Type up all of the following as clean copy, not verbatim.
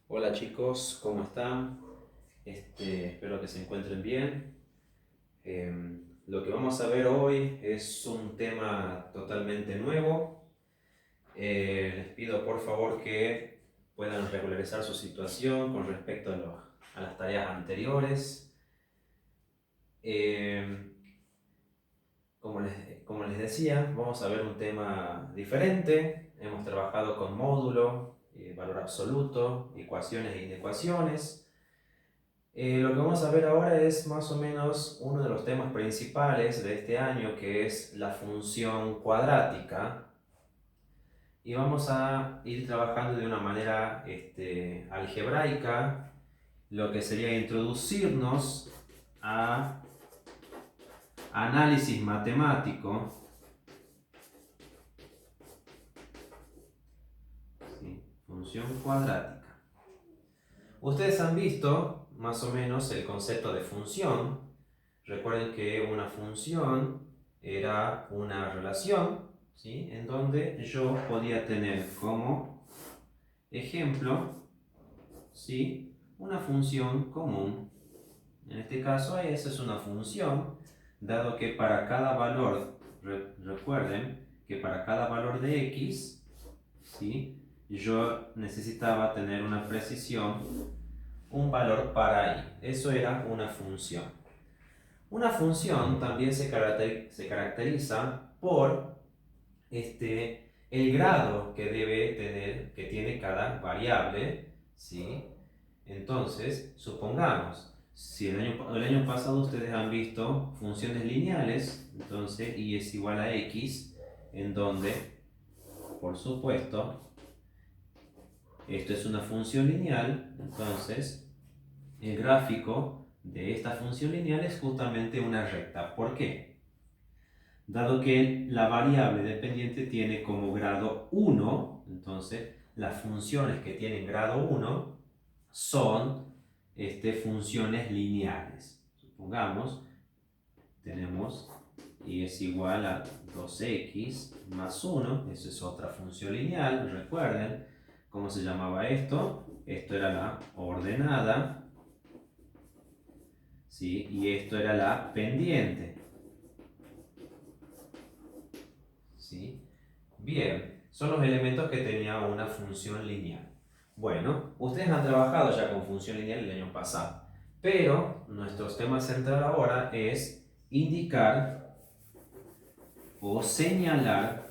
Hola chicos, ¿cómo están? Espero que se encuentren bien. Lo que vamos a ver hoy es un tema totalmente nuevo. Les pido por favor que puedan regularizar su situación con respecto a las tareas anteriores. Eh, como les decía, vamos a ver un tema diferente. Hemos trabajado con módulo, valor absoluto, ecuaciones e inecuaciones. Lo que vamos a ver ahora es más o menos uno de los temas principales de este año, que es la función cuadrática. Y vamos a ir trabajando de una manera algebraica, lo que sería introducirnos a análisis matemático, ¿sí? Función cuadrática. Ustedes han visto más o menos el concepto de función. Recuerden que una función era una relación, ¿sí? En donde yo podía tener como ejemplo, ¿sí? Una función común. En este caso, esa es una función, dado que para cada valor, recuerden que para cada valor de x, ¿sí? Yo necesitaba tener una precisión, un valor para y. Eso era una función. Una función también se caracteriza por el grado que debe tener, que tiene cada variable, ¿sí? Entonces, supongamos, si el año pasado ustedes han visto funciones lineales, entonces y es igual a x, en donde, por supuesto, esto es una función lineal, entonces el gráfico de esta función lineal es justamente una recta. ¿Por qué? Dado que la variable dependiente tiene como grado 1, entonces las funciones que tienen grado 1 son funciones lineales. Supongamos, tenemos y es igual a 2x más 1, eso es otra función lineal. Recuerden cómo se llamaba esto. Esto era la ordenada, ¿sí? Y esto era la pendiente, ¿sí? Bien, son los elementos que tenía una función lineal. Bueno, ustedes han trabajado ya con función lineal el año pasado, pero nuestro tema central ahora es indicar o señalar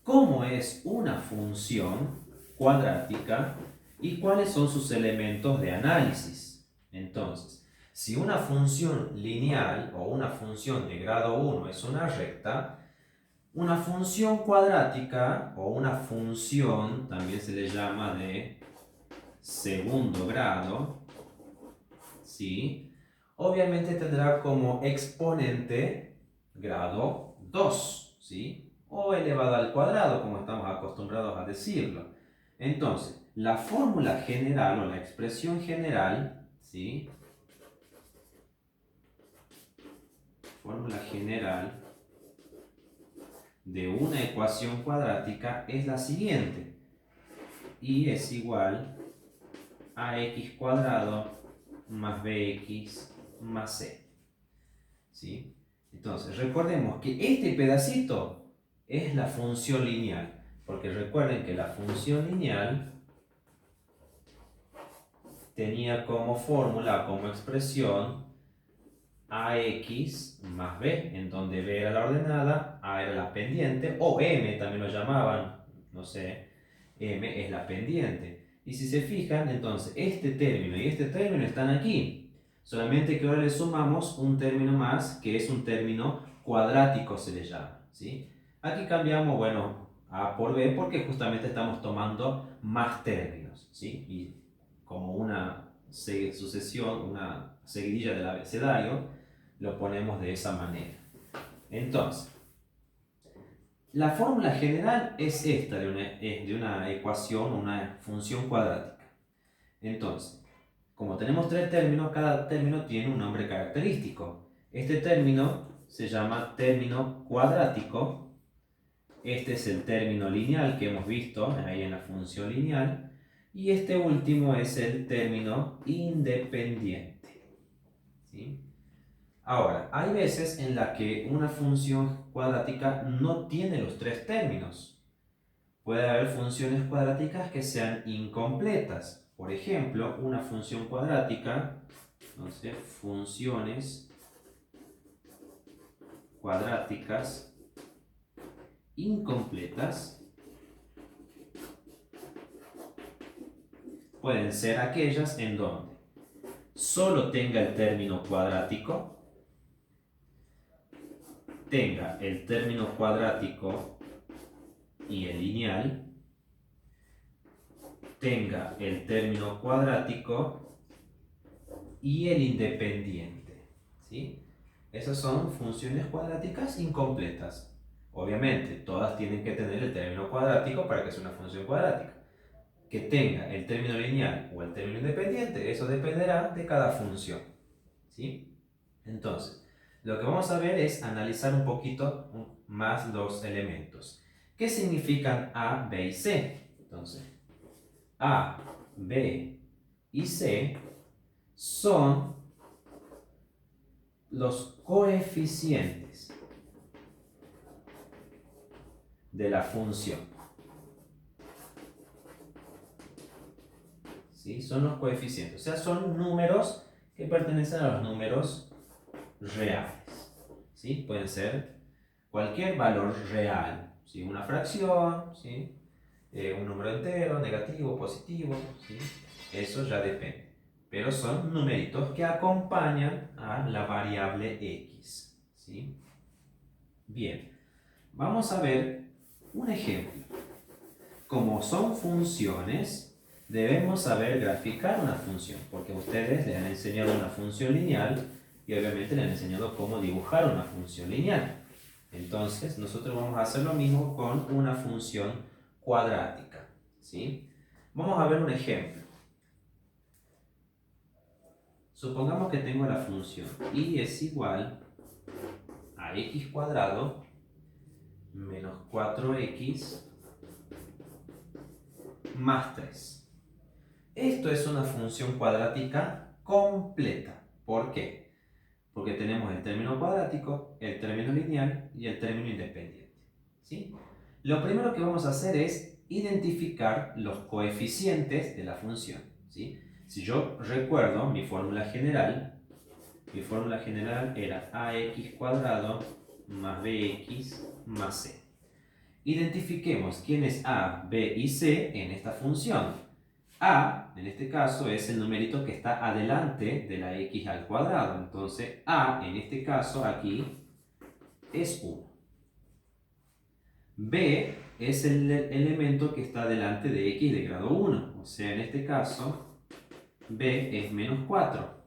cómo es una función cuadrática y cuáles son sus elementos de análisis. Entonces, si una función lineal o una función de grado 1 es una recta, una función cuadrática o una función también se le llama de segundo grado, ¿sí? Obviamente tendrá como exponente grado 2, ¿sí? O elevada al cuadrado, como estamos acostumbrados a decirlo. Entonces, la fórmula general o la expresión general, ¿sí? Fórmula general de una ecuación cuadrática es la siguiente. Y es igual a x cuadrado más bx más c. ¿Sí? Entonces, recordemos que este pedacito es la función lineal, porque recuerden que la función lineal tenía como fórmula, como expresión, ax más b, en donde b era la ordenada, a era la pendiente, o m también lo llamaban, no sé, m es la pendiente. Y si se fijan, entonces este término y este término están aquí. Solamente que ahora le sumamos un término más, que es un término cuadrático, se le llama, ¿sí? Aquí cambiamos, bueno, a por b, porque justamente estamos tomando más términos, ¿sí? Y como una sucesión, una seguidilla del abecedario, lo ponemos de esa manera. Entonces, la fórmula general es esta de una ecuación, una función cuadrática. Entonces, como tenemos tres términos, cada término tiene un nombre característico. Este término se llama término cuadrático. Este es el término lineal que hemos visto ahí en la función lineal. Y este último es el término independiente. ¿Sí? Ahora, hay veces en las que una función cuadrática no tiene los tres términos. Puede haber funciones cuadráticas que sean incompletas. Por ejemplo, una función cuadrática, entonces, funciones cuadráticas incompletas pueden ser aquellas en donde solo tenga el término cuadrático, tenga el término cuadrático y el lineal, tenga el término cuadrático y el independiente. ¿Sí? Esas son funciones cuadráticas incompletas. Obviamente, todas tienen que tener el término cuadrático para que sea una función cuadrática. Que tenga el término lineal o el término independiente, eso dependerá de cada función. ¿Sí? Entonces, lo que vamos a ver es analizar un poquito más los elementos. ¿Qué significan A, B y C? Entonces, A, B y C son los coeficientes de la función. ¿Sí? Son los coeficientes, o sea, son números que pertenecen a los números reales. ¿Sí? Pueden ser cualquier valor real, ¿sí? Una fracción, ¿sí? Un número entero, negativo, positivo, ¿sí? Eso ya depende. Pero son numeritos que acompañan a la variable x. ¿Sí? Bien, vamos a ver un ejemplo. Como son funciones, debemos saber graficar una función, porque ustedes les han enseñado una función lineal y obviamente les han enseñado cómo dibujar una función lineal. Entonces, nosotros vamos a hacer lo mismo con una función cuadrática. ¿Sí? Vamos a ver un ejemplo. Supongamos que tengo la función y es igual a x cuadrado menos 4x más 3. Esto es una función cuadrática completa. ¿Por qué? Porque tenemos el término cuadrático, el término lineal y el término independiente. ¿Sí? Lo primero que vamos a hacer es identificar los coeficientes de la función. ¿Sí? Si yo recuerdo mi fórmula general era ax cuadrado más bx más c. Identifiquemos quién es a, b y c en esta función. A, en este caso, es el numerito que está adelante de la x al cuadrado. Entonces, a, en este caso, aquí, es 1. B es el elemento que está delante de x de grado 1. O sea, en este caso, b es menos 4.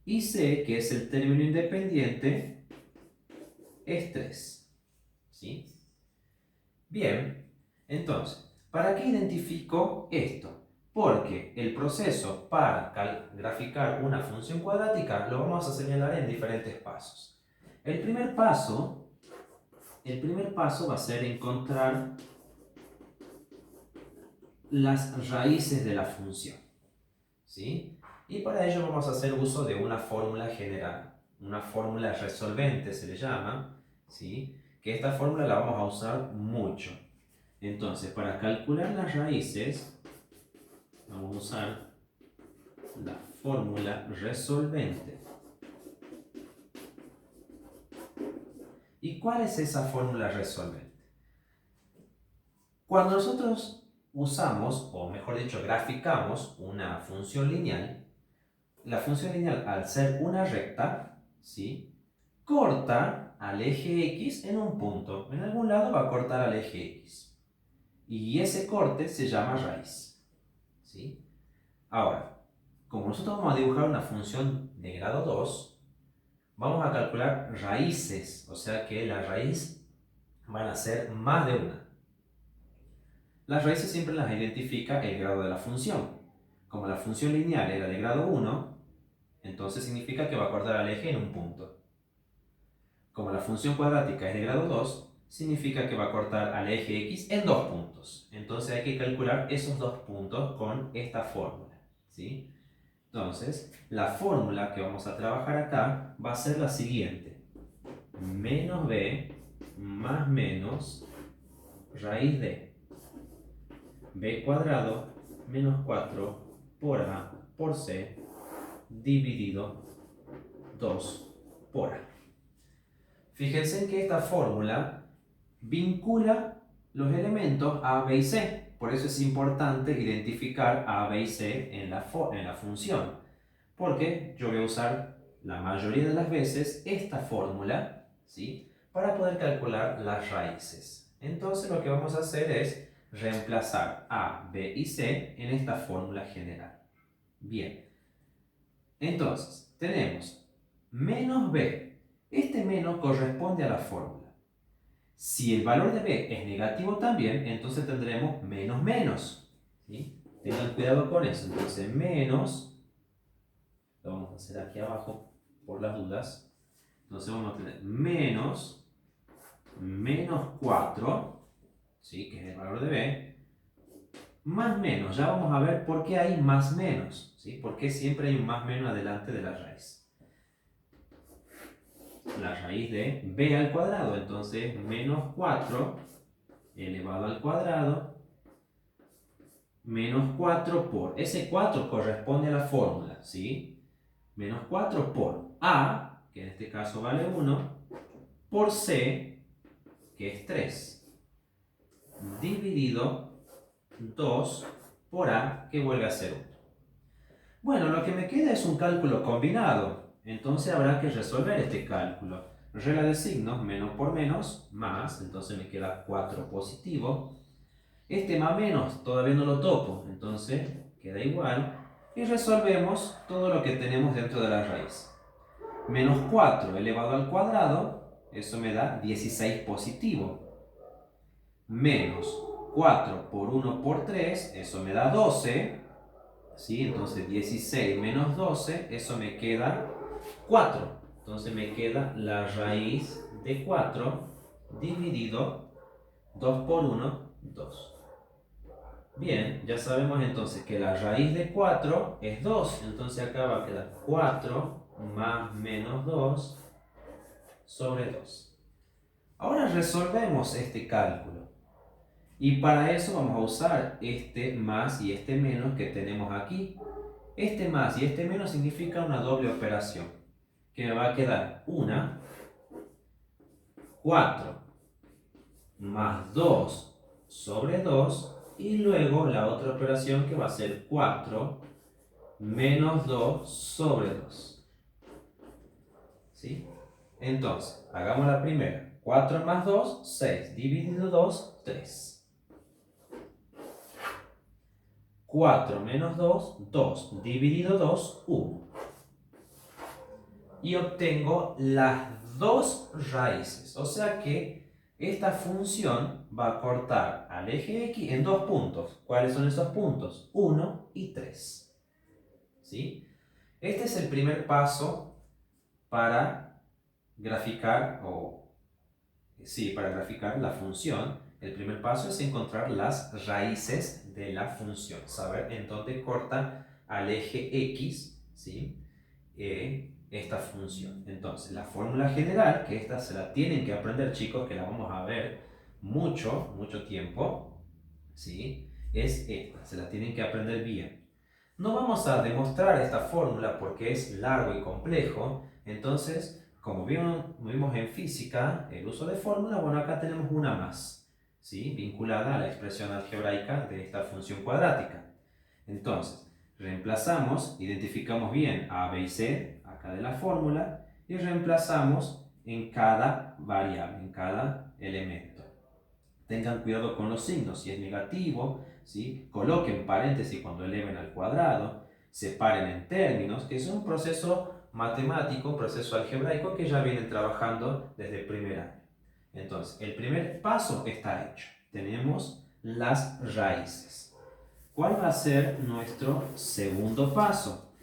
Y c, que es el término independiente, es 3. ¿Sí? Bien, entonces, ¿para qué identifico esto? Porque el proceso para graficar una función cuadrática lo vamos a señalar en diferentes pasos. El primer paso va a ser encontrar las raíces de la función. ¿Sí? Y para ello vamos a hacer uso de una fórmula general, una fórmula resolvente se le llama, ¿sí? Que esta fórmula la vamos a usar mucho. Entonces, para calcular las raíces, vamos a usar la fórmula resolvente. ¿Y cuál es esa fórmula resolvente? Cuando nosotros usamos, o mejor dicho, graficamos una función lineal, la función lineal, al ser una recta, ¿sí? Corta al eje X en un punto. En algún lado va a cortar al eje X. Y ese corte se llama raíz. ¿Sí? Ahora, como nosotros vamos a dibujar una función de grado 2, vamos a calcular raíces, o sea que la raíz van a ser más de una. Las raíces siempre las identifica el grado de la función. Como la función lineal era de grado 1, entonces significa que va a cortar al eje en un punto. Como la función cuadrática es de grado 2, significa que va a cortar al eje X en 2 puntos. Entonces hay que calcular esos 2 puntos con esta fórmula, ¿sí? Entonces, la fórmula que vamos a trabajar acá va a ser la siguiente. Menos b más menos raíz de b cuadrado menos 4 por a por c dividido 2 por a. Fíjense que esta fórmula vincula los elementos a, b y c. Por eso es importante identificar a, b y c en la función. Porque yo voy a usar la mayoría de las veces esta fórmula, ¿sí?, para poder calcular las raíces. Entonces lo que vamos a hacer es reemplazar a, b y c en esta fórmula general. Bien. Entonces, tenemos menos b. Este menos corresponde a la fórmula. Si el valor de b es negativo también, entonces tendremos menos menos, ¿sí? Tengan cuidado con eso. Entonces, menos, lo vamos a hacer aquí abajo por las dudas. Entonces vamos a tener menos 4, ¿sí?, que es el valor de b, más menos. Ya vamos a ver por qué hay más menos, ¿sí? ¿Por qué siempre hay un más menos adelante de la raíz? La raíz de b al cuadrado, entonces menos 4 elevado al cuadrado, menos 4 por, ese 4 corresponde a la fórmula, ¿sí? Menos 4 por a, que en este caso vale 1, por c, que es 3, dividido 2 por a, que vuelve a ser 1. Bueno, lo que me queda es un cálculo combinado. Entonces habrá que resolver este cálculo. Regla de signos, menos por menos, más, entonces me queda 4 positivo. Este más menos todavía no lo toco, entonces queda igual. Y resolvemos todo lo que tenemos dentro de la raíz. Menos 4 elevado al cuadrado, eso me da 16 positivo. Menos 4 por 1 por 3, eso me da 12. ¿Sí? Entonces 16 menos 12, eso me queda 4. Entonces me queda la raíz de 4 dividido 2 por 1, 2. Bien, ya sabemos entonces que la raíz de 4 es 2. Entonces acá va a quedar 4 más menos 2 sobre 2. Ahora resolvemos este cálculo. Y para eso vamos a usar este más y este menos que tenemos aquí. Este más y este menos significa una doble operación, que me va a quedar 4 más 2 sobre 2, y luego la otra operación que va a ser 4 menos 2 sobre 2. ¿Sí? Entonces, hagamos la primera. 4 más 2, 6. Dividido 2, 3. 4 menos 2, 2. Dividido 2, 1. Y obtengo las dos raíces. O sea que esta función va a cortar al eje X en 2 puntos. ¿Cuáles son esos puntos? 1 y 3. ¿Sí? Este es el primer paso para graficar, para graficar la función. El primer paso es encontrar las raíces de la función, saber en dónde corta al eje X, ¿sí?, esta función. Entonces, la fórmula general, que esta se la tienen que aprender, chicos, que la vamos a ver mucho tiempo, ¿sí?, es esta, se la tienen que aprender bien. No vamos a demostrar esta fórmula porque es largo y complejo, entonces, como vimos en física, el uso de fórmula, bueno, acá tenemos una más, ¿sí?, vinculada a la expresión algebraica de esta función cuadrática. Entonces, reemplazamos, identificamos bien a, b y c, acá de la fórmula, y reemplazamos en cada variable, en cada elemento. Tengan cuidado con los signos, si es negativo, ¿sí?, coloquen paréntesis cuando eleven al cuadrado, separen en términos, que es un proceso matemático, un proceso algebraico que ya vienen trabajando desde el primer año. Entonces, el primer paso está hecho. Tenemos las raíces. ¿Cuál va a ser nuestro segundo paso?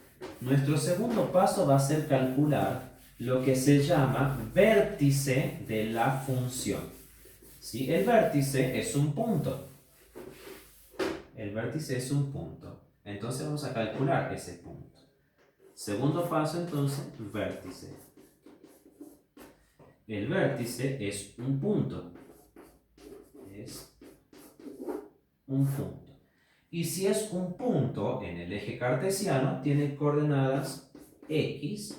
Nuestro segundo paso va a ser calcular lo que se llama vértice de la función. ¿Sí? El vértice es un punto. El vértice es un punto. Entonces vamos a calcular ese punto. Segundo paso, entonces, vértice. El vértice es un punto. Es un punto. Y si es un punto en el eje cartesiano, tiene coordenadas x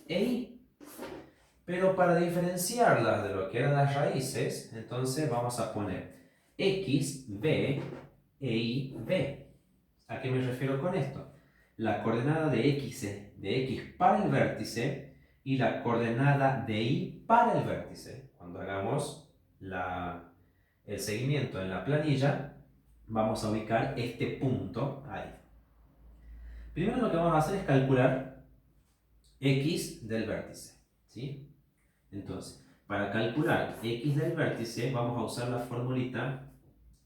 e y. Pero para diferenciarlas de lo que eran las raíces, entonces vamos a poner x, b e y, b. ¿A qué me refiero con esto? La coordenada de x para el vértice y la coordenada de y para el vértice. Cuando hagamos el seguimiento en la planilla, vamos a ubicar este punto ahí. Primero lo que vamos a hacer es calcular x del vértice, ¿sí? Entonces, para calcular x del vértice vamos a usar la formulita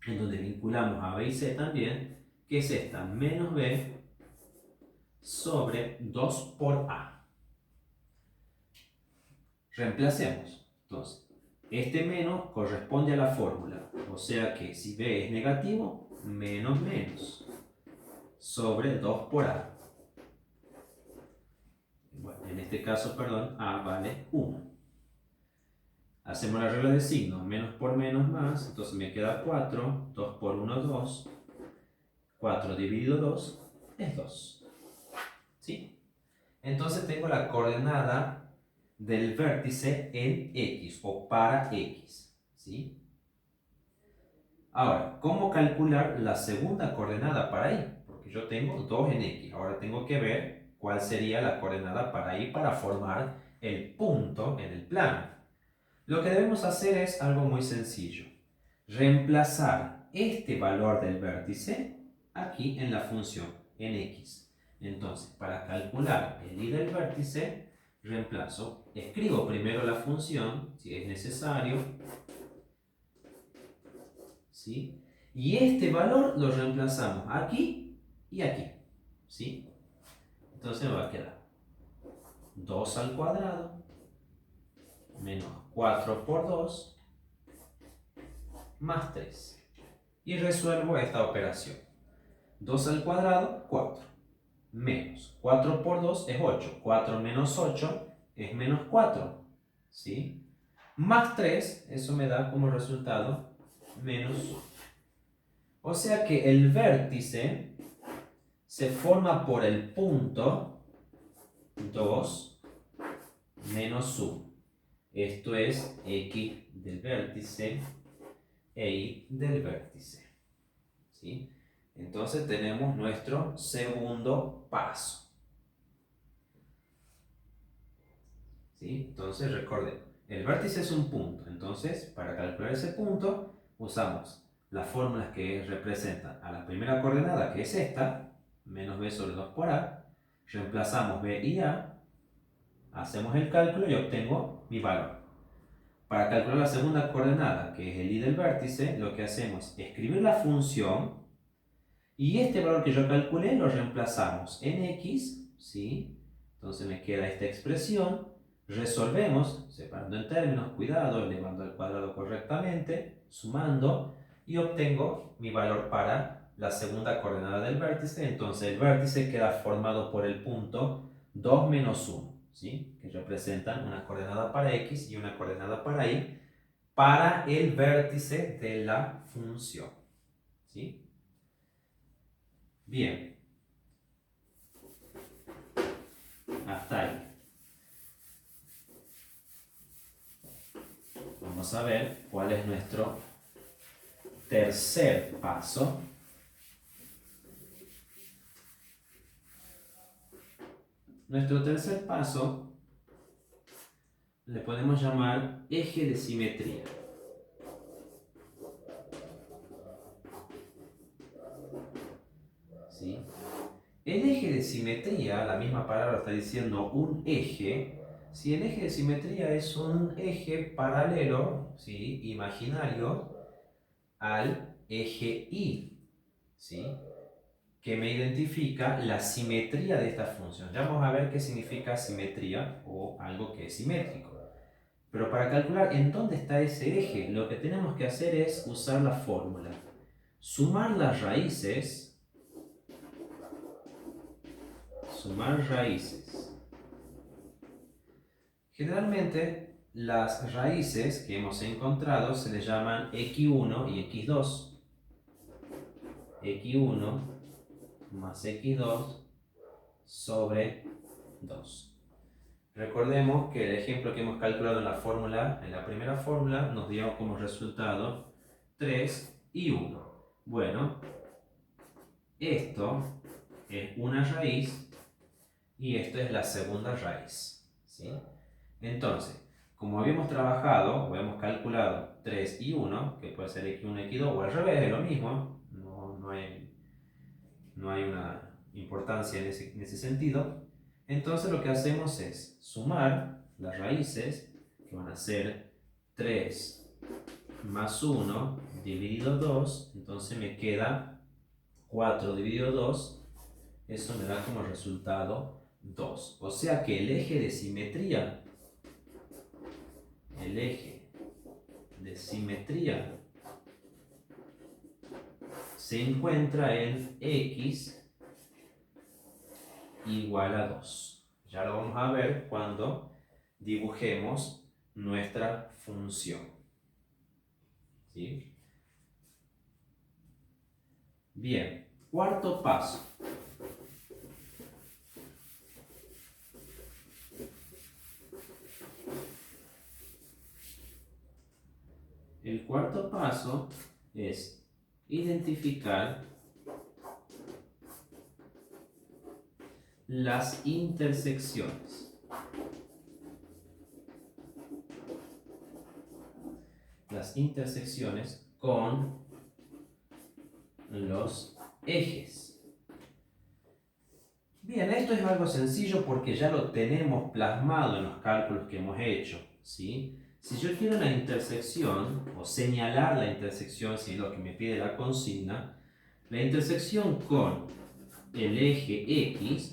en donde vinculamos a b y c también, que es esta, menos b sobre 2 por a. Reemplacemos. Entonces, este menos corresponde a la fórmula, o sea que si b es negativo, menos menos sobre 2 por a. Bueno, en este caso, perdón, a vale 1. Hacemos la regla de signo, menos por menos más, entonces me queda 4, 2 por 1, 2, 4 dividido 2 es 2. ¿Sí? Entonces tengo la coordenada del vértice en x o para x. ¿Sí? Ahora, ¿cómo calcular la segunda coordenada para y? Porque yo tengo 2 en x. Ahora tengo que ver cuál sería la coordenada para y para formar el punto en el plano. Lo que debemos hacer es algo muy sencillo. Reemplazar este valor del vértice aquí en la función, en x. Entonces, para calcular el y del vértice, escribo primero la función, si es necesario, ¿sí? Y este valor lo reemplazamos aquí y aquí, ¿sí? Entonces me va a quedar 2 al cuadrado menos 4 por 2 más 3. Y resuelvo esta operación. 2 al cuadrado, 4. Menos 4 por 2 es 8. 4 menos 8 es menos 4. ¿Sí? Más 3, eso me da como resultado menos 1. O sea que el vértice se forma por el punto 2 menos 1. Esto es x del vértice e y del vértice. ¿Sí? Entonces tenemos nuestro segundo paso. ¿Sí? Entonces recuerden, el vértice es un punto. Entonces, para calcular ese punto, usamos las fórmulas que representan a la primera coordenada, que es esta, menos b sobre 2 por a. Reemplazamos b y a, hacemos el cálculo y obtengo mi valor. Para calcular la segunda coordenada, que es el y del vértice, lo que hacemos es escribir la función y este valor que yo calculé lo reemplazamos en x, ¿sí? Entonces me queda esta expresión. Resolvemos, separando en términos, cuidado, elevando al cuadrado correctamente, sumando, y obtengo mi valor para la segunda coordenada del vértice. Entonces el vértice queda formado por el punto 2 menos 1, ¿sí? Que representan una coordenada para x y una coordenada para y, para el vértice de la función, ¿sí? Bien, hasta ahí. Vamos a ver cuál es nuestro tercer paso. Nuestro tercer paso le podemos llamar eje de simetría. ¿Sí? El eje de simetría, la misma palabra está diciendo un eje. Si el eje de simetría es un eje paralelo, ¿sí? Imaginario, al eje Y, ¿sí? Que me identifica la simetría de esta función. Ya vamos a ver qué significa simetría o algo que es simétrico. Pero para calcular en dónde está ese eje, lo que tenemos que hacer es usar la fórmula. Sumar las raíces. Sumar raíces. Generalmente, las raíces que hemos encontrado se les llaman x1 y x2. x1 más x2 sobre 2. Recordemos que el ejemplo que hemos calculado en la primera fórmula, nos dio como resultado 3 y 1. Bueno, esto es una raíz y esto es la segunda raíz, ¿sí? Entonces, como habíamos trabajado o habíamos calculado 3 y 1, que puede ser x1, x2 o al revés, es lo mismo, no hay una importancia en ese sentido. Entonces lo que hacemos es sumar las raíces, que van a ser 3 más 1 dividido 2, entonces me queda 4 dividido 2, eso me da como resultado 2. O sea que el eje de simetría se encuentra en x igual a 2. Ya lo vamos a ver cuando dibujemos nuestra función. ¿Sí? Bien, cuarto paso. El cuarto paso es identificar las intersecciones. Las intersecciones con los ejes. Bien, esto es algo sencillo porque ya lo tenemos plasmado en los cálculos que hemos hecho, ¿sí? Si yo quiero una intersección, o señalar la intersección, si es lo que me pide la consigna, la intersección con el eje X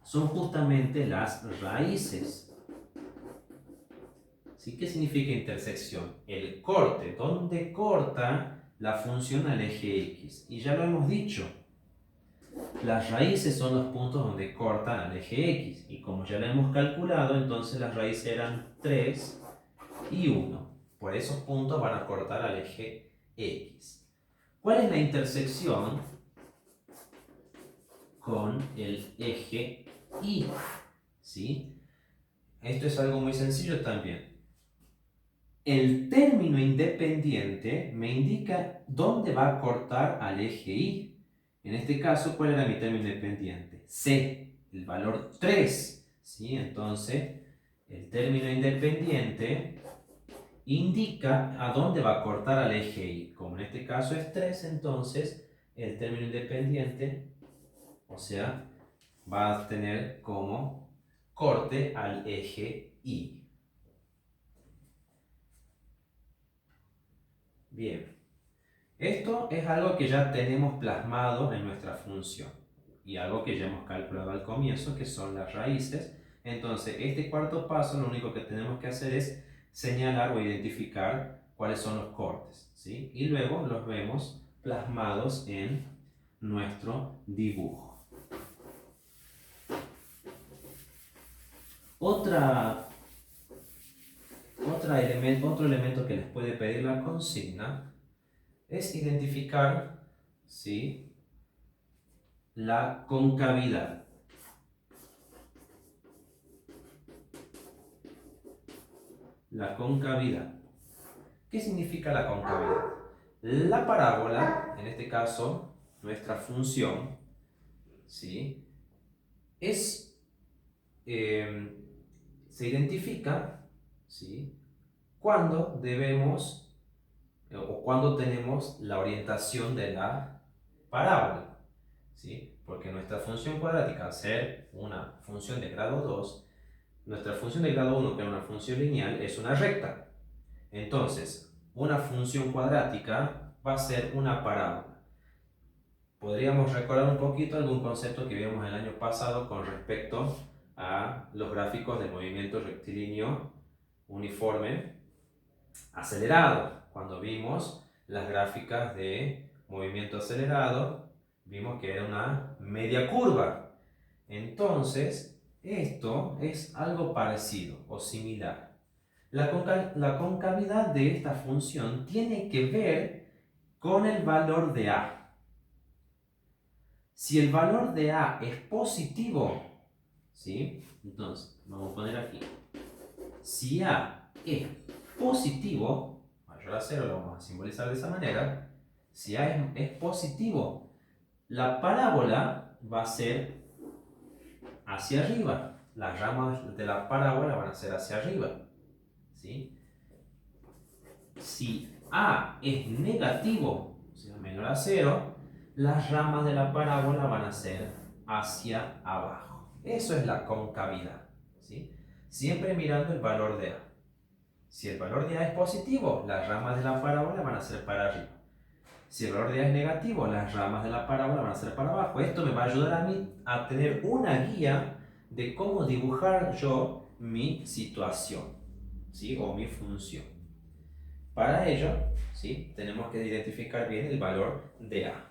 son justamente las raíces. ¿Sí? ¿Qué significa intersección? El corte, ¿dónde corta la función al eje X? Y ya lo hemos dicho, las raíces son los puntos donde cortan al eje X. Y como ya lo hemos calculado, entonces las raíces eran 3 y 1. Por esos puntos van a cortar al eje X. ¿Cuál es la intersección con el eje Y? ¿Sí? Esto es algo muy sencillo también. El término independiente me indica dónde va a cortar al eje Y. En este caso, ¿cuál era mi término independiente? C, el valor 3. ¿Sí? Entonces, el término independiente indica a dónde va a cortar al eje Y. Como en este caso es 3, entonces el término independiente, o sea, va a tener como corte al eje Y. Bien, esto es algo que ya tenemos plasmado en nuestra función y algo que ya hemos calculado al comienzo, que son las raíces. Entonces, este cuarto paso lo único que tenemos que hacer es señalar o identificar cuáles son los cortes, ¿sí? Y luego los vemos plasmados en nuestro dibujo. Otro elemento que les puede pedir la consigna es identificar, ¿sí?, la concavidad. La concavidad. ¿Qué significa la concavidad? La parábola, en este caso, nuestra función, ¿sí?, se identifica, ¿sí?, cuando debemos o cuando tenemos la orientación de la parábola, ¿sí? Porque nuestra función cuadrática, al ser una función de grado 2, nuestra función de grado 1, que es una función lineal, es una recta. Entonces, una función cuadrática va a ser una parábola. Podríamos recordar un poquito algún concepto que vimos el año pasado con respecto a los gráficos del movimiento rectilíneo uniforme acelerado. Cuando vimos las gráficas de movimiento acelerado, vimos que era una media curva. Entonces, esto es algo parecido o similar. La concavidad de esta función tiene que ver con el valor de A. Si el valor de A es positivo, ¿sí? Entonces, vamos a poner aquí. Si A es positivo, mayor a 0 lo vamos a simbolizar de esa manera. Si A es positivo, la parábola va a ser hacia arriba. Las ramas de la parábola van a ser hacia arriba. ¿Sí? Si A es negativo, o sea, menor a 0, las ramas de la parábola van a ser hacia abajo. Eso es la concavidad. ¿Sí? Siempre mirando el valor de A. Si el valor de A es positivo, las ramas de la parábola van a ser para arriba. Si el valor de A es negativo, las ramas de la parábola van a ser para abajo. Esto me va a ayudar a mí a tener una guía de cómo dibujar yo mi situación, ¿sí? O mi función. Para ello, ¿sí? Tenemos que identificar bien el valor de A.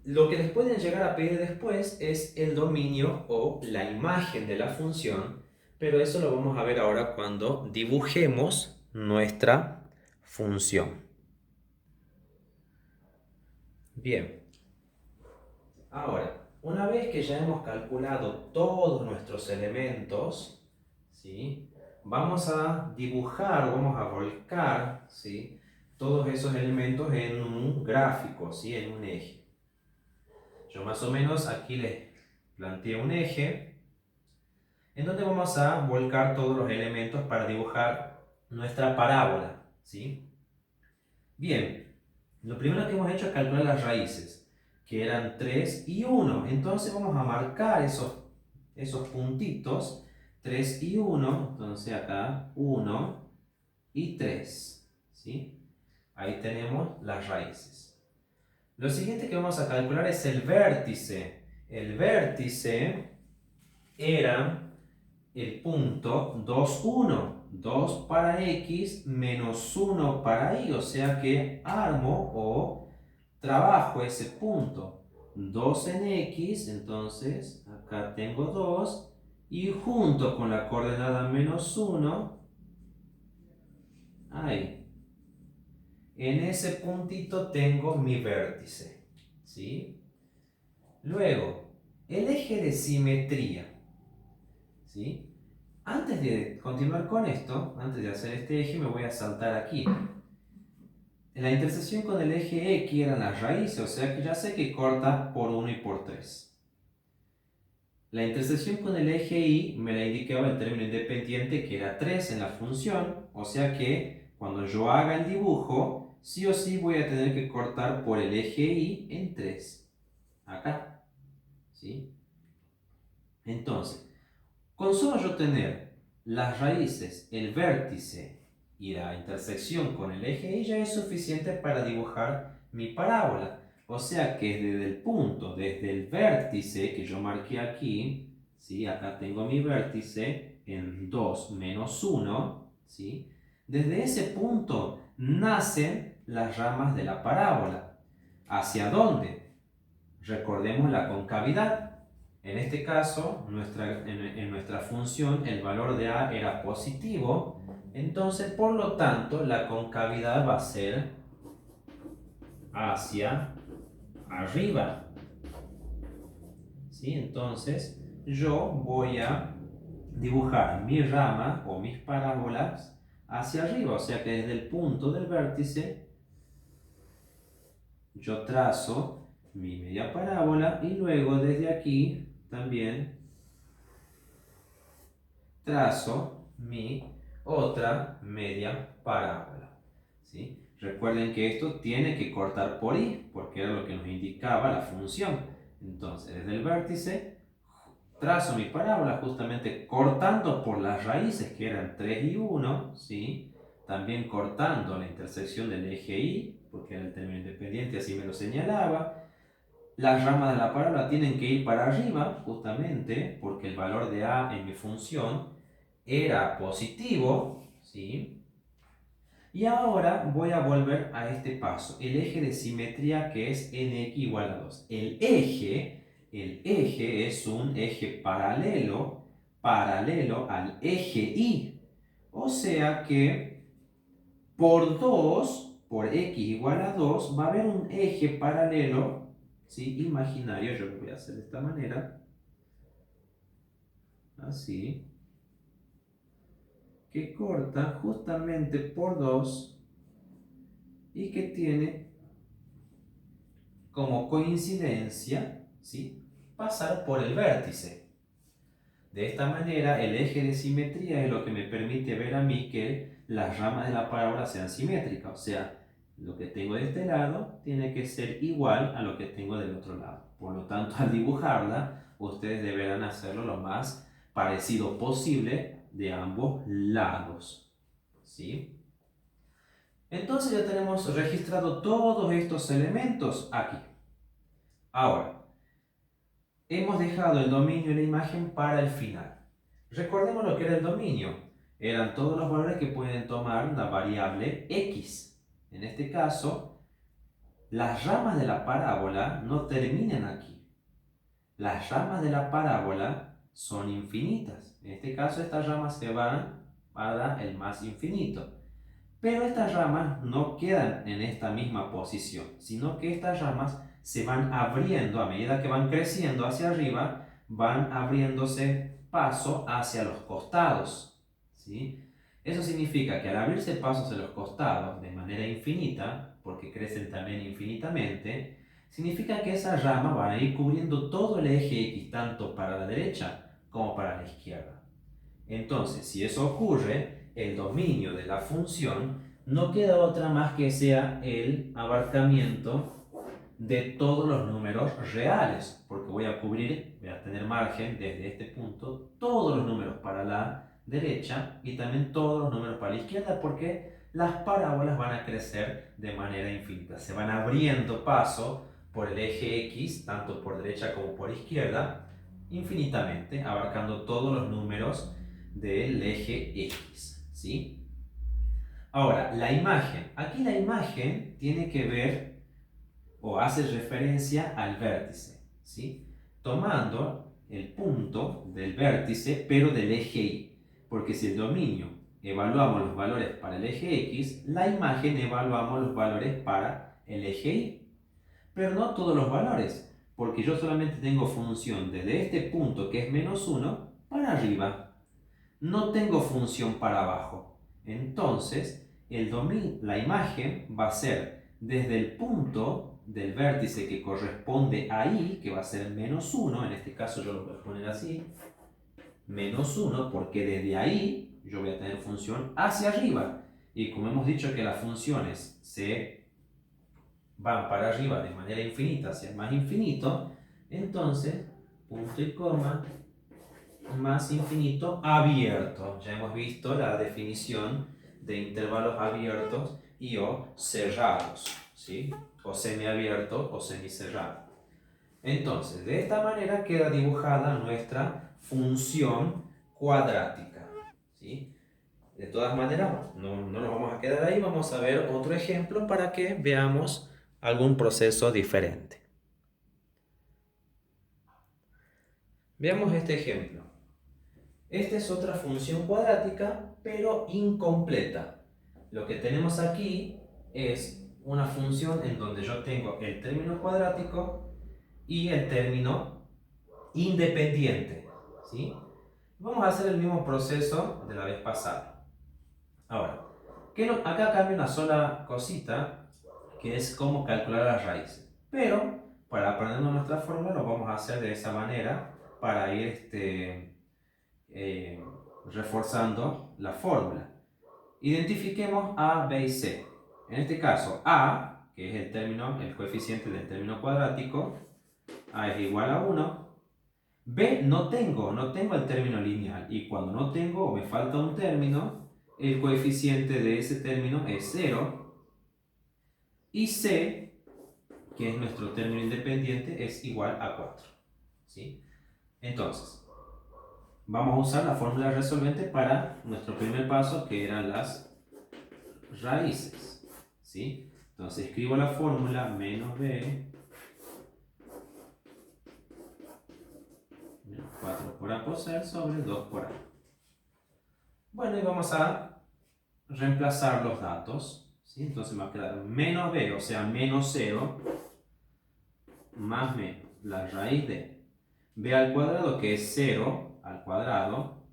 Lo que les pueden llegar a pedir después es el dominio o la imagen de la función, pero eso lo vamos a ver ahora cuando dibujemos nuestra función. Bien, ahora, una vez que ya hemos calculado todos nuestros elementos, ¿sí? Vamos a dibujar, vamos a volcar, ¿sí? Todos esos elementos en un gráfico, ¿sí? En un eje. Yo más o menos aquí les planteé un eje en donde vamos a volcar todos los elementos para dibujar nuestra parábola, ¿sí? Bien, lo primero que hemos hecho es calcular las raíces, que eran 3 y 1. Entonces vamos a marcar esos puntitos, 3 y 1. Entonces acá 1 y 3, ¿sí? Ahí tenemos las raíces. Lo siguiente que vamos a calcular es el vértice. El vértice era el punto 2, 1. 2 para X menos 1 para Y. O sea que armo o trabajo ese punto. 2 en X, entonces acá tengo 2. Y junto con la coordenada menos 1, ahí. En ese puntito tengo mi vértice. ¿Sí? Luego, el eje de simetría. ¿Sí? Antes de continuar con esto, antes de hacer este eje, me voy a saltar aquí. En la intersección con el eje X eran las raíces, o sea que ya sé que corta por 1 y por 3. La intersección con el eje Y me la indicaba el término independiente que era 3 en la función, o sea que cuando yo haga el dibujo, sí o sí voy a tener que cortar por el eje Y en 3. Acá. ¿Sí? Entonces, con solo yo tener las raíces, el vértice y la intersección con el eje Y ya es suficiente para dibujar mi parábola. O sea que desde el punto, desde el vértice que yo marqué aquí, ¿sí? Acá tengo mi vértice en 2 menos 1, ¿sí? Desde ese punto nacen las ramas de la parábola. ¿Hacia dónde? Recordemos la concavidad. En este caso, en nuestra función, el valor de A era positivo, entonces, por lo tanto, la concavidad va a ser hacia arriba. ¿Sí? Entonces, yo voy a dibujar mi rama o mis parábolas hacia arriba, o sea que desde el punto del vértice, yo trazo mi media parábola y luego desde aquí también trazo mi otra media parábola. ¿Sí? Recuerden que esto tiene que cortar por Y, porque era lo que nos indicaba la función. Entonces, desde el vértice, trazo mi parábola justamente cortando por las raíces, que eran 3 y 1, ¿sí? También cortando la intersección del eje Y, porque era el término independiente, así me lo señalaba. Las ramas de la parábola tienen que ir para arriba, justamente, porque el valor de A en mi función era positivo, ¿sí? Y ahora voy a volver a este paso, el eje de simetría que es nx igual a 2. El eje es un eje paralelo al eje y. O sea que por 2, por x igual a 2, va a haber un eje paralelo, ¿sí? Imaginario, yo lo voy a hacer de esta manera, así, que corta justamente por 2 y que tiene como coincidencia, ¿sí?, pasar por el vértice. De esta manera, el eje de simetría es lo que me permite ver a mí que las ramas de la parábola sean simétricas. O sea, lo que tengo de este lado tiene que ser igual a lo que tengo del otro lado. Por lo tanto, al dibujarla, ustedes deberán hacerlo lo más parecido posible de ambos lados, ¿sí? Entonces ya tenemos registrado todos estos elementos aquí. Ahora, hemos dejado el dominio y la imagen para el final. Recordemos lo que era el dominio. Eran todos los valores que pueden tomar la variable x. En este caso, las ramas de la parábola no terminan aquí. Las ramas de la parábola son infinitas. En este caso, estas ramas se van para el más infinito. Pero estas ramas no quedan en esta misma posición, sino que estas ramas se van abriendo a medida que van creciendo hacia arriba, van abriéndose paso hacia los costados, ¿sí? Eso significa que al abrirse pasos hacia los costados de manera infinita, porque crecen también infinitamente, significa que esas ramas van a ir cubriendo todo el eje X, tanto para la derecha como para la izquierda. Entonces, si eso ocurre, el dominio de la función no queda otra más que sea el abarcamiento de todos los números reales, porque voy a tener margen desde este punto, todos los números para la derecha y también todos los números para la izquierda, porque las parábolas van a crecer de manera infinita, se van abriendo paso por el eje X, tanto por derecha como por izquierda, infinitamente, abarcando todos los números del eje X, ¿sí? Ahora, la imagen. Aquí la imagen tiene que ver o hace referencia al vértice, ¿sí? Tomando el punto del vértice, pero del eje Y. Porque si el dominio evaluamos los valores para el eje X, la imagen evaluamos los valores para el eje Y. Pero no todos los valores, porque yo solamente tengo función desde este punto, que es -1, para arriba. No tengo función para abajo. Entonces, la imagen va a ser desde el punto del vértice que corresponde a Y, que va a ser -1, en este caso yo lo voy a poner así, -1, porque desde ahí yo voy a tener función hacia arriba. Y como hemos dicho que las funciones se van para arriba de manera infinita hacia el más infinito, entonces, punto y coma, más infinito abierto. Ya hemos visto la definición de intervalos abiertos y o cerrados, ¿sí? O semiabierto o semicerrado. Entonces, de esta manera queda dibujada nuestra función cuadrática, ¿sí? De todas maneras, no nos vamos a quedar ahí, vamos a ver otro ejemplo para que veamos algún proceso diferente. Veamos este ejemplo. Esta es otra función cuadrática, pero incompleta. Lo que tenemos aquí es una función en donde yo tengo el término cuadrático y el término independiente, ¿sí? Vamos a hacer el mismo proceso de la vez pasada. Ahora, acá cambia una sola cosita, que es cómo calcular las raíces. Pero, para aprendernos nuestra fórmula, lo vamos a hacer de esa manera para ir reforzando la fórmula. Identifiquemos A, B y C. En este caso, A, que es el coeficiente del término cuadrático, A es igual a 1. B no tengo el término lineal. Y cuando no tengo o me falta un término, el coeficiente de ese término es 0. Y C, que es nuestro término independiente, es igual a 4. ¿Sí? Entonces, vamos a usar la fórmula resolvente para nuestro primer paso, que eran las raíces. ¿Sí? Entonces escribo la fórmula menos b menos 4 por a por c sobre 2 por a. Bueno, y vamos a reemplazar los datos. ¿Sí? Entonces me va a quedar menos b, o sea, menos 0, más menos la raíz de b al cuadrado, que es 0 al cuadrado,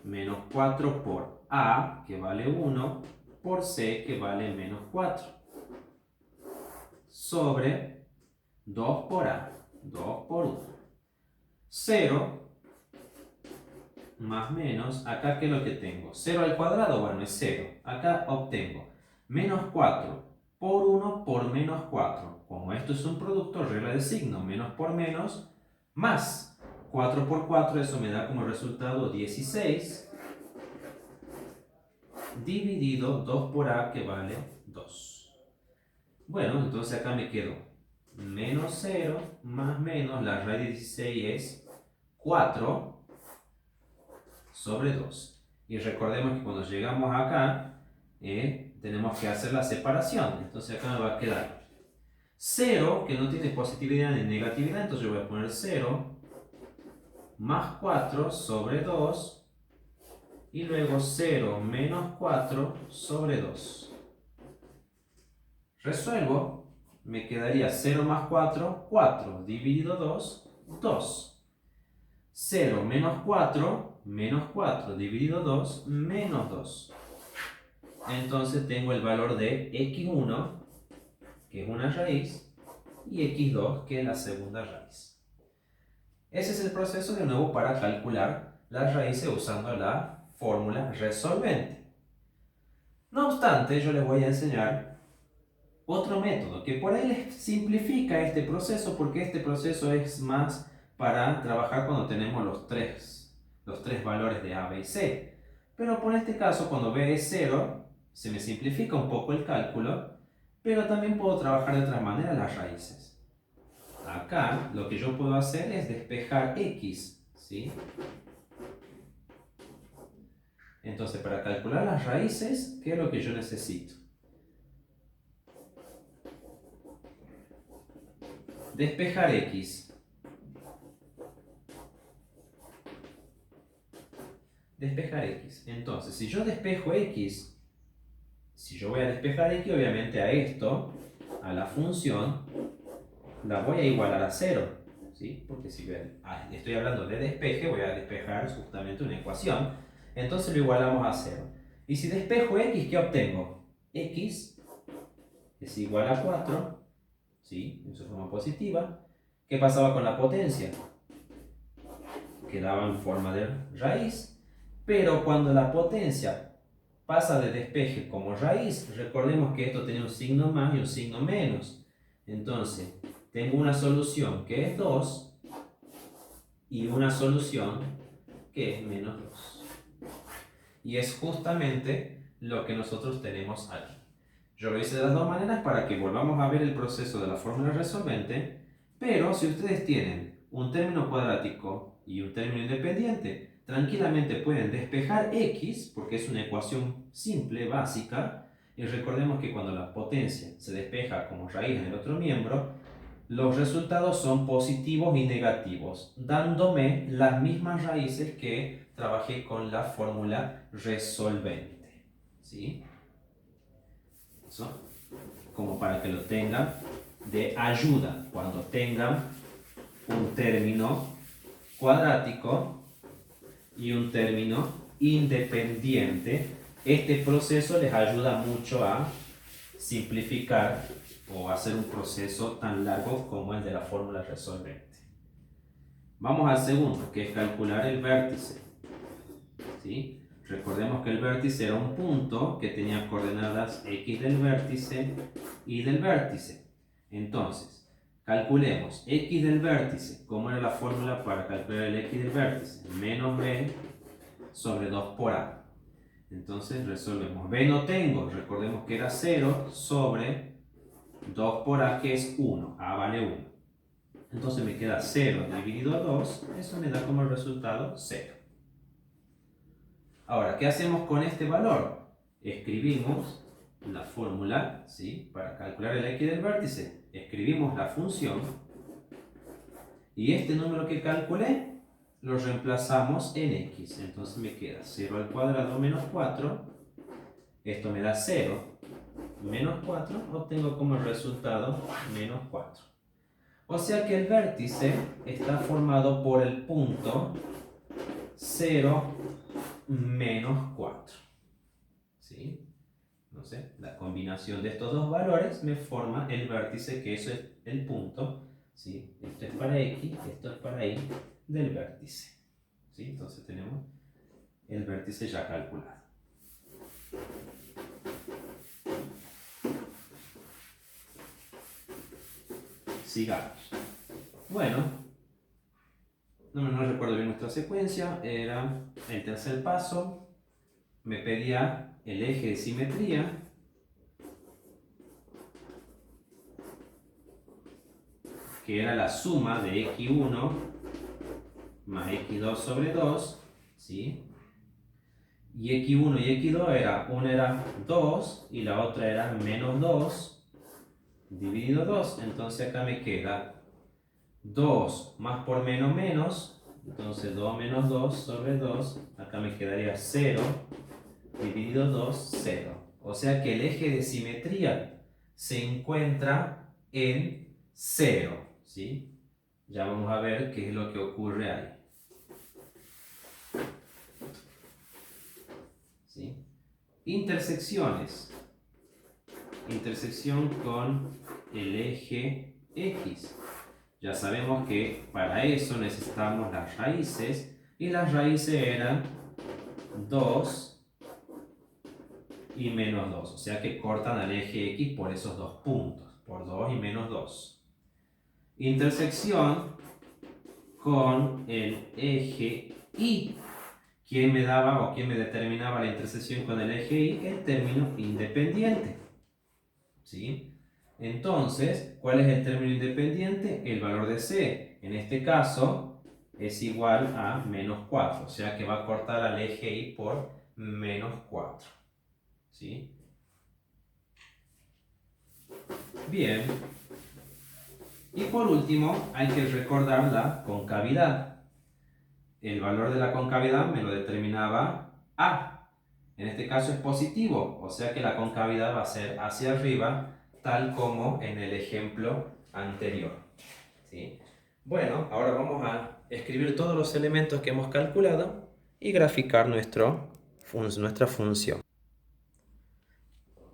menos 4 por a, que vale 1, por c, que vale menos 4, sobre 2 por a, 2 por 1. 0 más menos, acá ¿qué es lo que tengo? 0 al cuadrado, bueno, es 0. Acá obtengo menos 4 por 1 por menos 4. Como esto es un producto, regla de signo, menos por menos, más 4 por 4, eso me da como resultado 16, dividido 2 por a, que vale 2. Bueno, entonces acá me quedo menos 0 más menos, la raíz de 16 es 4 sobre 2. Y recordemos que cuando llegamos acá, tenemos que hacer la separación. Entonces acá me va a quedar 0, que no tiene positividad ni negatividad, entonces yo voy a poner 0, más 4 sobre 2, y luego 0 menos 4 sobre 2. Resuelvo, me quedaría 0 más 4, 4, dividido 2, 2. 0 menos 4, menos 4 dividido 2, menos 2. Entonces tengo el valor de x1, que es una raíz, y x2, que es la segunda raíz. Ese es el proceso de nuevo para calcular las raíces usando la fórmula resolvente. No obstante, yo les voy a enseñar otro método que por ahí les simplifica este proceso, porque este proceso es más para trabajar cuando tenemos los tres valores de a, b y c. Pero por este caso, cuando b es 0, se me simplifica un poco el cálculo, pero también puedo trabajar de otra manera las raíces. Acá lo que yo puedo hacer es despejar x, ¿sí? Entonces, para calcular las raíces, ¿qué es lo que yo necesito? Despejar x. Despejar x. Entonces, si yo despejo x, si yo voy a despejar x, obviamente a esto, a la función, la voy a igualar a 0. ¿Sí? Porque si estoy hablando de despeje, voy a despejar justamente una ecuación. Entonces lo igualamos a 0. Y si despejo x, ¿qué obtengo? X es igual a 4, ¿sí? En su forma positiva. ¿Qué pasaba con la potencia? Quedaba en forma de raíz. Pero cuando la potencia pasa de despeje como raíz, recordemos que esto tenía un signo más y un signo menos. Entonces, tengo una solución que es 2 y una solución que es menos 2. Y es justamente lo que nosotros tenemos aquí. Yo lo hice de las dos maneras para que volvamos a ver el proceso de la fórmula resolvente, pero si ustedes tienen un término cuadrático y un término independiente, tranquilamente pueden despejar x, porque es una ecuación simple, básica, y recordemos que cuando la potencia se despeja como raíz en el otro miembro, los resultados son positivos y negativos, dándome las mismas raíces que trabajé con la fórmula resolvente. ¿Sí? Eso, como para que lo tengan de ayuda cuando tengan un término cuadrático y un término independiente. Este proceso les ayuda mucho a simplificar o hacer un proceso tan largo como el de la fórmula resolvente. Vamos al segundo, que es calcular el vértice. ¿Sí? Recordemos que el vértice era un punto que tenía coordenadas x del vértice y del vértice. Entonces, calculemos x del vértice. ¿Cómo era la fórmula para calcular el x del vértice? Menos b sobre 2 por a. Entonces resolvemos. B no tengo, recordemos que era 0 sobre 2 por a, que es 1. A vale 1. Entonces me queda 0 dividido 2, eso me da como resultado 0. Ahora, ¿qué hacemos con este valor? Escribimos la fórmula, ¿sí? Para calcular el x del vértice. Escribimos la función y este número que calculé lo reemplazamos en x. Entonces me queda 0 al cuadrado menos 4. Esto me da 0 menos 4. Obtengo como resultado menos 4. O sea que el vértice está formado por el punto 0 menos 4. ¿Sí? Entonces, la combinación de estos dos valores me forma el vértice, que eso es el punto. ¿Sí? Esto es para x, esto es para y del vértice. ¿Sí? Entonces tenemos el vértice ya calculado. Sigamos. Bueno, no recuerdo bien nuestra secuencia. Era el tercer paso. Me pedía el eje de simetría. Que era la suma de x1 más x2 sobre 2. ¿Sí? Y x1 y x2 una era 2 y la otra era menos 2 dividido 2. Entonces acá me queda 2 más por menos menos. Entonces 2 menos 2 sobre 2. Acá me quedaría 0 dividido 2, 0. O sea que el eje de simetría se encuentra en 0. ¿Sí? Ya vamos a ver qué es lo que ocurre ahí. ¿Sí? Intersecciones. Intersección con el eje X. Ya sabemos que para eso necesitamos las raíces. Y las raíces eran 2 y menos 2. O sea que cortan al eje X por esos dos puntos. Por 2 y menos 2. Intersección con el eje Y. ¿Quién me daba o quién me determinaba la intersección con el eje Y? El término independiente. ¿Sí? Entonces, ¿cuál es el término independiente? El valor de C. En este caso es igual a menos 4. O sea que va a cortar al eje Y por menos 4. ¿Sí? Bien. Y por último, hay que recordar la concavidad. El valor de la concavidad me lo determinaba A. En este caso es positivo, o sea que la concavidad va a ser hacia arriba, tal como en el ejemplo anterior. ¿Sí? Bueno, ahora vamos a escribir todos los elementos que hemos calculado y graficar nuestra función.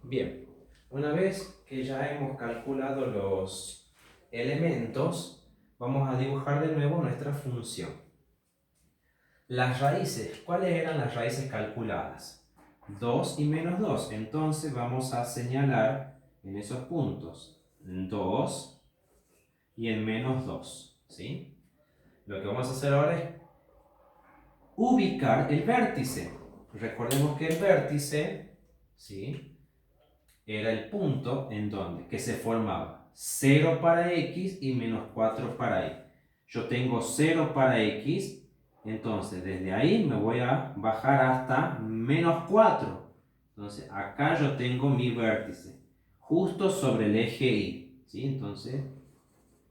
Bien, una vez que ya hemos calculado los elementos, vamos a dibujar de nuevo nuestra función. Las raíces, ¿cuáles eran las raíces calculadas? 2 y menos 2. Entonces vamos a señalar en esos puntos 2 y en menos 2. ¿Sí? Lo que vamos a hacer ahora es ubicar el vértice. Recordemos que el vértice, ¿sí?, era el punto en donde que se formaba 0 para x y menos 4 para y. Yo tengo 0 para x. Entonces, desde ahí me voy a bajar hasta menos 4. Entonces, acá yo tengo mi vértice, justo sobre el eje Y. ¿Sí? Entonces,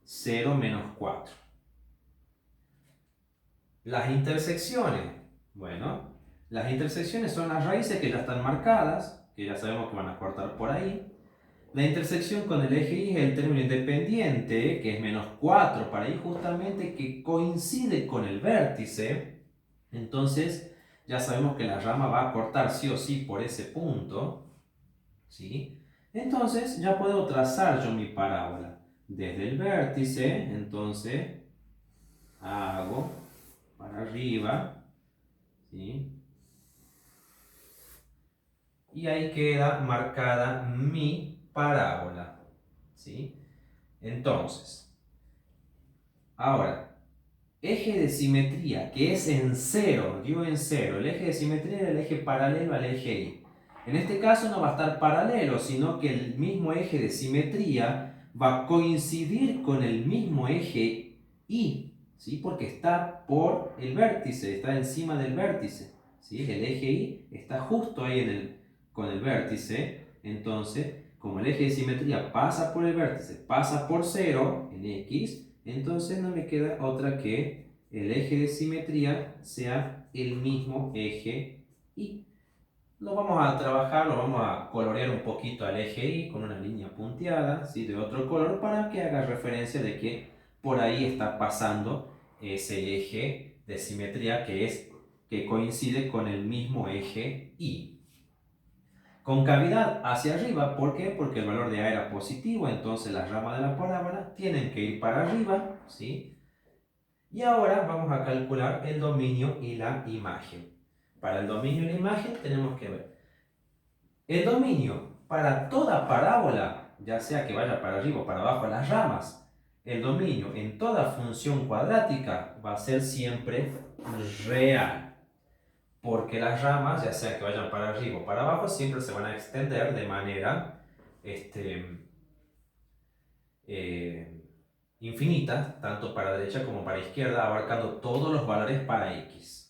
0 menos 4. Las intersecciones. Bueno, las intersecciones son las raíces que ya están marcadas, que ya sabemos que van a cortar por ahí. La intersección con el eje Y es el término independiente, que es menos 4 para Y, justamente que coincide con el vértice. Entonces, ya sabemos que la rama va a cortar sí o sí por ese punto. ¿Sí? Entonces, ya puedo trazar yo mi parábola. Desde el vértice, entonces, hago para arriba. ¿Sí? Y ahí queda marcada mi parábola. ¿Sí? Entonces, ahora, eje de simetría, que es en 0, digo en 0, el eje de simetría es el eje paralelo al eje Y. En este caso no va a estar paralelo, sino que el mismo eje de simetría va a coincidir con el mismo eje Y, ¿sí? Porque está por el vértice, está encima del vértice. ¿sí? El eje Y está justo ahí con el vértice. Entonces, como el eje de simetría pasa por el vértice, pasa por 0 en X, entonces no me queda otra que el eje de simetría sea el mismo eje Y. Lo vamos a trabajar, lo vamos a colorear un poquito al eje Y con una línea punteada, ¿sí? De otro color para que haga referencia de que por ahí está pasando ese eje de simetría que coincide con el mismo eje Y. Concavidad hacia arriba, ¿por qué? Porque el valor de A era positivo, entonces las ramas de la parábola tienen que ir para arriba, ¿sí? Y ahora vamos a calcular el dominio y la imagen. Para el dominio y la imagen tenemos que ver el dominio para toda parábola, ya sea que vaya para arriba o para abajo a las ramas. El dominio en toda función cuadrática va a ser siempre real, porque las ramas, ya sea que vayan para arriba o para abajo, siempre se van a extender de manera infinita, tanto para derecha como para izquierda, abarcando todos los valores para X.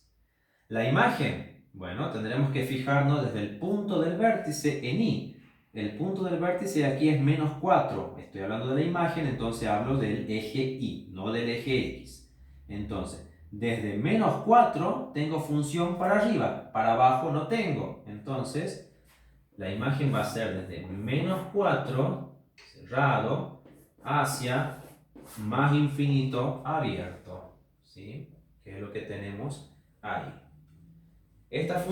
La imagen, bueno, tendremos que fijarnos desde el punto del vértice en Y. El punto del vértice aquí es menos 4. Estoy hablando de la imagen, entonces hablo del eje Y, no del eje X. Entonces, desde menos 4 tengo función para arriba, para abajo no tengo. Entonces, la imagen va a ser desde menos 4, cerrado, hacia más infinito, abierto. ¿Sí? Que es lo que tenemos ahí. Esta función